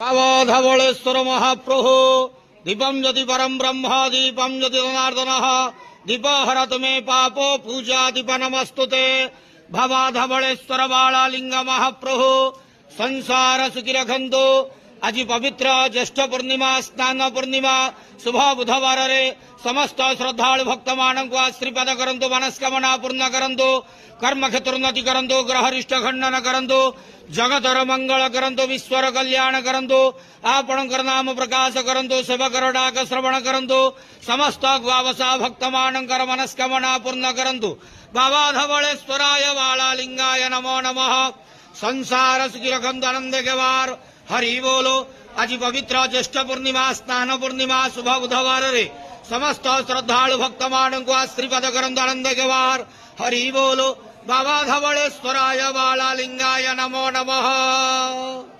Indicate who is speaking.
Speaker 1: धवलेश्वर महाप्रभु दीपम यदि परम ब्रह्म दीपम यदि जनार्दन दीपहरत मे पापो पूजा दीप नमस्तुते भवा धवलेश्वर बालालिंग महाप्रभु संसार सुखी रखंतु। आज पवित्र ज्येष्ठ पूर्णिमा स्नान पूर्णिमा शुभ बुधवार रे समस्त श्रद्धालु भक्त मानक आशीर्वाद करंतु, मनस्कामना पूर्ण करंतु, कर्म क्षेत्रोन्नति करंतु, ग्रहरिष्ट खंडन करंतु, जगतर मंगल करंतु, विश्वर कल्याण करंतु, आपणकर नाम प्रकाश करंतु, सेवकर डाक श्रवण करंतु, समस्त ग्वावसा भक्त मानकर मनस्कामना पूर्ण करंतु। बाबा धवलेश्वराय बालालिंगाय नमो नमः। संसार सुखी रखंतु, आनंद के वार हरि बोलो। आज पवित्र ज्येष्ठ पूर्णिमा स्नान पूर्णिमा शुभ बुधवार रे समस्त श्रद्धालु भक्त मानक आशीर्वाद करंतु, आनंद के वार हरि बोलो। बाबा धवलेश्वराय बालालिंगाय नमो नमः।